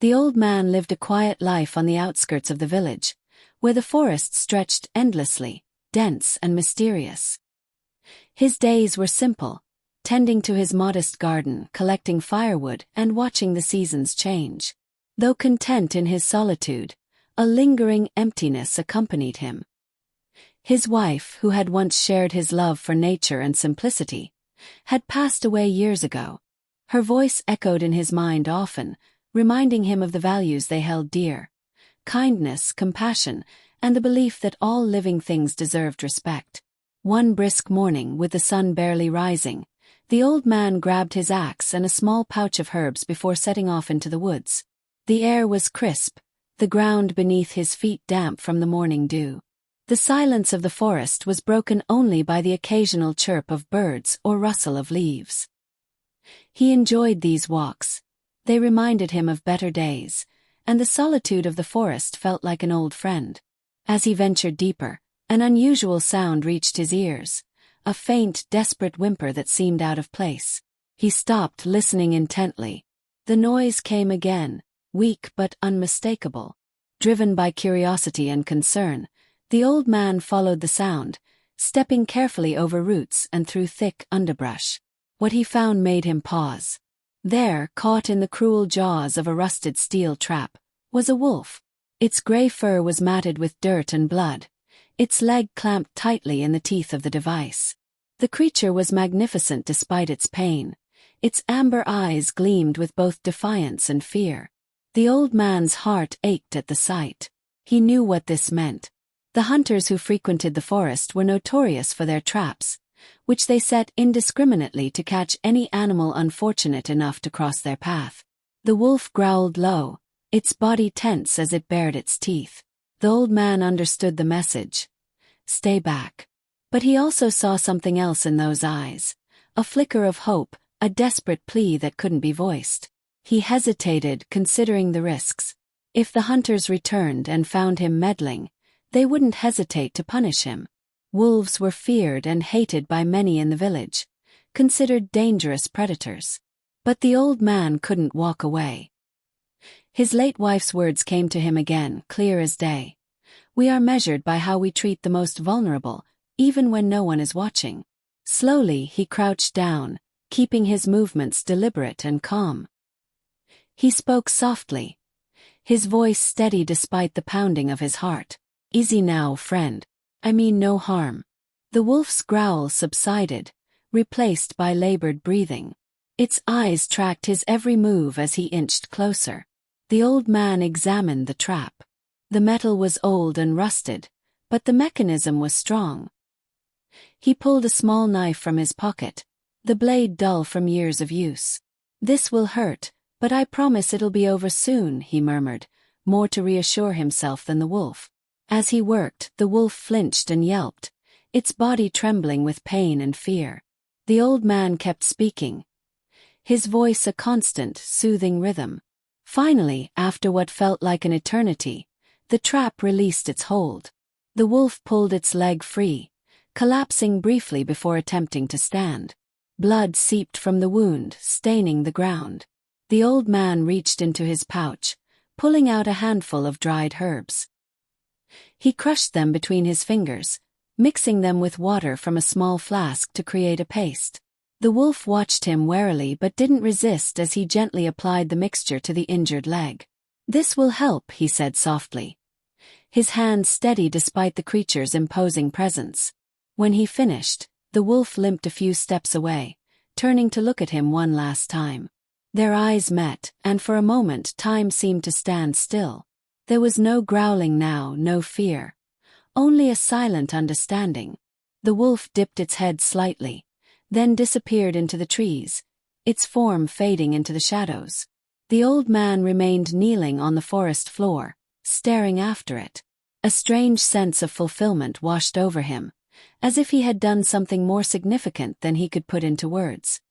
The old man lived a quiet life on the outskirts of the village, where the forest stretched endlessly, dense and mysterious. His days were simple, tending to his modest garden, collecting firewood, and watching the seasons change. Though content in his solitude, a lingering emptiness accompanied him. His wife, who had once shared his love for nature and simplicity, had passed away years ago. Her voice echoed in his mind often, reminding him of the values they held dear: kindness, compassion, and the belief that all living things deserved respect. One brisk morning, with the sun barely rising, the old man grabbed his axe and a small pouch of herbs before setting off into the woods. The air was crisp, the ground beneath his feet damp from the morning dew. The silence of the forest was broken only by the occasional chirp of birds or rustle of leaves. He enjoyed these walks. They reminded him of better days, and the solitude of the forest felt like an old friend. As he ventured deeper, an unusual sound reached his ears, a faint, desperate whimper that seemed out of place. He stopped, listening intently. The noise came again, weak but unmistakable. Driven by curiosity and concern, the old man followed the sound, stepping carefully over roots and through thick underbrush. What he found made him pause. There, caught in the cruel jaws of a rusted steel trap, was a wolf. Its gray fur was matted with dirt and blood, its leg clamped tightly in the teeth of the device. The creature was magnificent despite its pain. Its amber eyes gleamed with both defiance and fear. The old man's heart ached at the sight. He knew what this meant. The hunters who frequented the forest were notorious for their traps, which they set indiscriminately to catch any animal unfortunate enough to cross their path. The wolf growled low, its body tense as it bared its teeth. The old man understood the message. Stay back. But he also saw something else in those eyes, a flicker of hope, a desperate plea that couldn't be voiced. He hesitated, considering the risks. If the hunters returned and found him meddling, they wouldn't hesitate to punish him. Wolves were feared and hated by many in the village, considered dangerous predators. But the old man couldn't walk away. His late wife's words came to him again, clear as day. We are measured by how we treat the most vulnerable, even when no one is watching. Slowly he crouched down, keeping his movements deliberate and calm. He spoke softly, his voice steady despite the pounding of his heart. Easy now, friend. I mean no harm. The wolf's growl subsided, replaced by labored breathing. Its eyes tracked his every move as he inched closer. The old man examined the trap. The metal was old and rusted, but the mechanism was strong. He pulled a small knife from his pocket, the blade dull from years of use. This will hurt, but I promise it'll be over soon, he murmured, more to reassure himself than the wolf. As he worked, the wolf flinched and yelped, its body trembling with pain and fear. The old man kept speaking, his voice a constant, soothing rhythm. Finally, after what felt like an eternity, the trap released its hold. The wolf pulled its leg free, collapsing briefly before attempting to stand. Blood seeped from the wound, staining the ground. The old man reached into his pouch, pulling out a handful of dried herbs. He crushed them between his fingers, mixing them with water from a small flask to create a paste. The wolf watched him warily but didn't resist as he gently applied the mixture to the injured leg. This will help, he said softly, his hand steady despite the creature's imposing presence. When he finished, the wolf limped a few steps away, turning to look at him one last time. Their eyes met, and for a moment time seemed to stand still. There was no growling now, no fear. Only a silent understanding. The wolf dipped its head slightly, then disappeared into the trees, its form fading into the shadows. The old man remained kneeling on the forest floor, staring after it. A strange sense of fulfillment washed over him, as if he had done something more significant than he could put into words.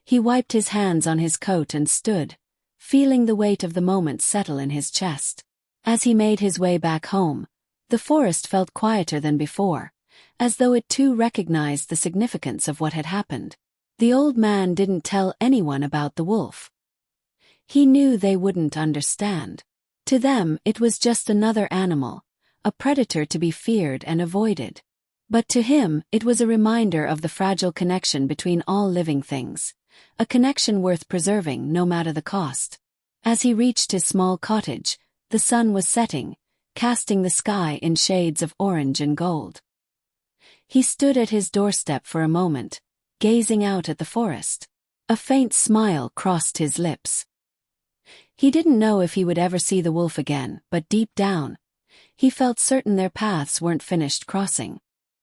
He wiped his hands on his coat and stood, feeling the weight of the moment settle in his chest. As he made his way back home, the forest felt quieter than before, as though it too recognized the significance of what had happened. The old man didn't tell anyone about the wolf. He knew they wouldn't understand. To them, it was just another animal, a predator to be feared and avoided. But to him, it was a reminder of the fragile connection between all living things, a connection worth preserving no matter the cost. As he reached his small cottage, the sun was setting, casting the sky in shades of orange and gold. He stood at his doorstep for a moment, gazing out at the forest. A faint smile crossed his lips. He didn't know if he would ever see the wolf again, but deep down, he felt certain their paths weren't finished crossing.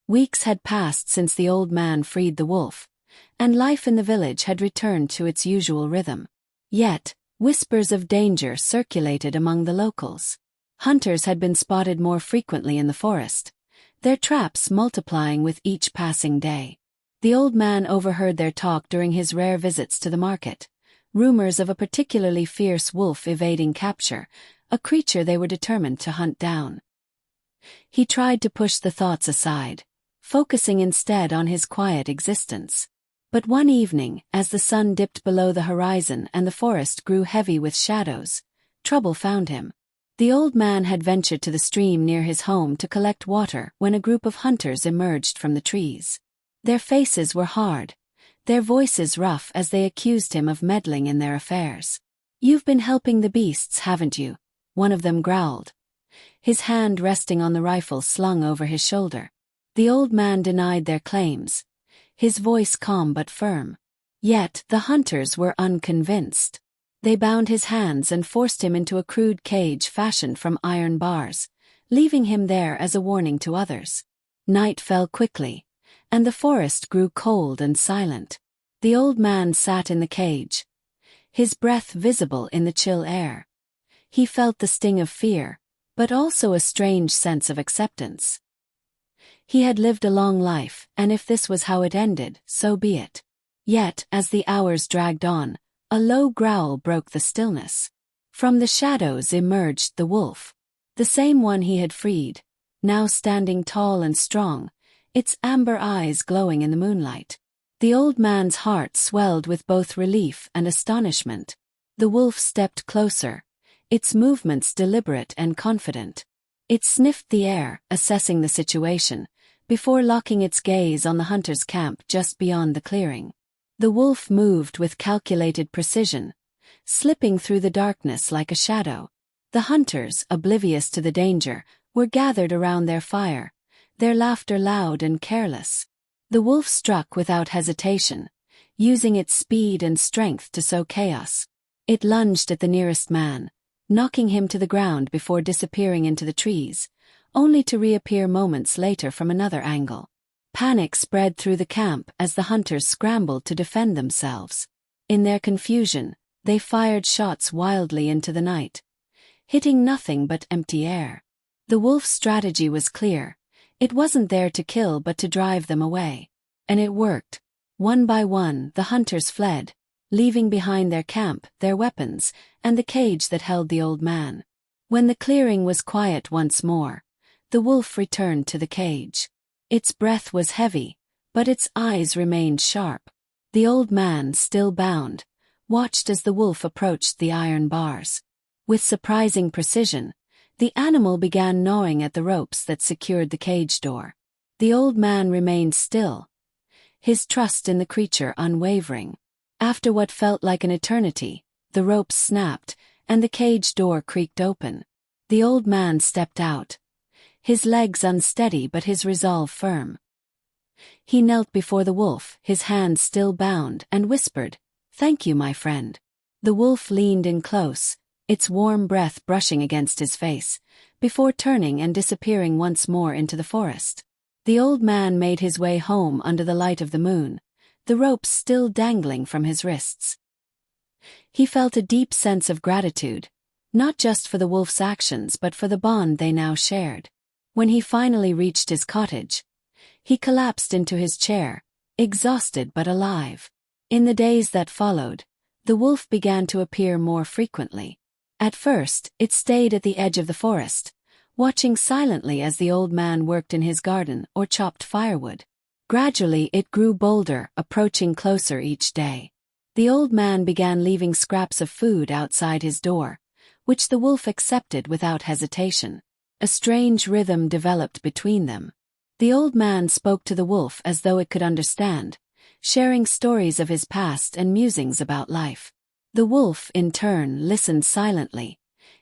Weeks had passed since the old man freed the wolf, and life in the village had returned to its usual rhythm. Yet, whispers of danger circulated among the locals. Hunters had been spotted more frequently in the forest, their traps multiplying with each passing day. The old man overheard their talk during his rare visits to the market. Rumors of a particularly fierce wolf evading capture, a creature they were determined to hunt down. He tried to push the thoughts aside, focusing instead on his quiet existence. But one evening, as the sun dipped below the horizon and the forest grew heavy with shadows, trouble found him. The old man had ventured to the stream near his home to collect water when a group of hunters emerged from the trees. Their faces were hard, their voices rough as they accused him of meddling in their affairs. "You've been helping the beasts, haven't you?" one of them growled, his hand resting on the rifle slung over his shoulder. The old man denied their claims, his voice calm but firm. Yet the hunters were unconvinced. They bound his hands and forced him into a crude cage fashioned from iron bars, leaving him there as a warning to others. Night fell quickly, and the forest grew cold and silent. The old man sat in the cage, his breath visible in the chill air. He felt the sting of fear, but also a strange sense of acceptance. He had lived a long life, and if this was how it ended, so be it. Yet, as the hours dragged on, a low growl broke the stillness. From the shadows emerged the wolf, the same one he had freed, now standing tall and strong, its amber eyes glowing in the moonlight. The old man's heart swelled with both relief and astonishment. The wolf stepped closer, its movements deliberate and confident. It sniffed the air, assessing the situation, before locking its gaze on the hunter's camp just beyond the clearing. The wolf moved with calculated precision, slipping through the darkness like a shadow. The hunters, oblivious to the danger, were gathered around their fire, their laughter loud and careless. The wolf struck without hesitation, using its speed and strength to sow chaos. It lunged at the nearest man, knocking him to the ground before disappearing into the trees, only to reappear moments later from another angle. Panic spread through the camp as the hunters scrambled to defend themselves. In their confusion, they fired shots wildly into the night, hitting nothing but empty air. The wolf's strategy was clear. It wasn't there to kill but to drive them away. And it worked. One by one, the hunters fled, leaving behind their camp, their weapons, and the cage that held the old man. When the clearing was quiet once more, the wolf returned to the cage. Its breath was heavy, but its eyes remained sharp. The old man, still bound, watched as the wolf approached the iron bars. With surprising precision, the animal began gnawing at the ropes that secured the cage door. The old man remained still, his trust in the creature unwavering. After what felt like an eternity, the ropes snapped, and the cage door creaked open. The old man stepped out, his legs unsteady but his resolve firm. He knelt before the wolf, his hands still bound, and whispered, "Thank you, my friend." The wolf leaned in close, its warm breath brushing against his face, before turning and disappearing once more into the forest. The old man made his way home under the light of the moon, the ropes still dangling from his wrists. He felt a deep sense of gratitude, not just for the wolf's actions but for the bond they now shared. When he finally reached his cottage, he collapsed into his chair, exhausted but alive. In the days that followed, the wolf began to appear more frequently. At first, it stayed at the edge of the forest, watching silently as the old man worked in his garden or chopped firewood. Gradually it grew bolder, approaching closer each day. The old man began leaving scraps of food outside his door, which the wolf accepted without hesitation. A strange rhythm developed between them. The old man spoke to the wolf as though it could understand, sharing stories of his past and musings about life. The wolf, in turn, listened silently,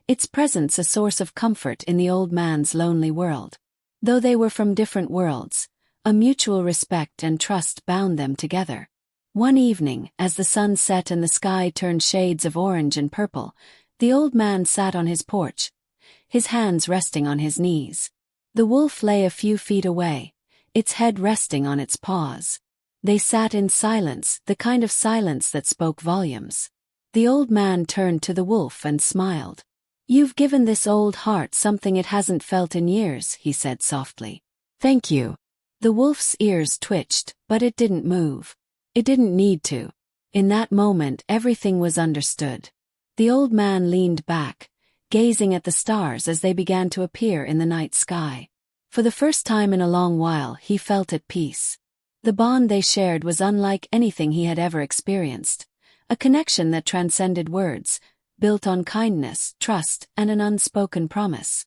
its presence a source of comfort in the old man's lonely world. Though they were from different worlds, a mutual respect and trust bound them together. One evening, as the sun set and the sky turned shades of orange and purple, the old man sat on his porch, his hands resting on his knees. The wolf lay a few feet away, its head resting on its paws. They sat in silence, the kind of silence that spoke volumes. The old man turned to the wolf and smiled. "You've given this old heart something it hasn't felt in years," he said softly. "Thank you." The wolf's ears twitched, but it didn't move. It didn't need to. In that moment, everything was understood. The old man leaned back, gazing at the stars as they began to appear in the night sky. For the first time in a long while, he felt at peace. The bond they shared was unlike anything he had ever experienced, a connection that transcended words, built on kindness, trust, and an unspoken promise.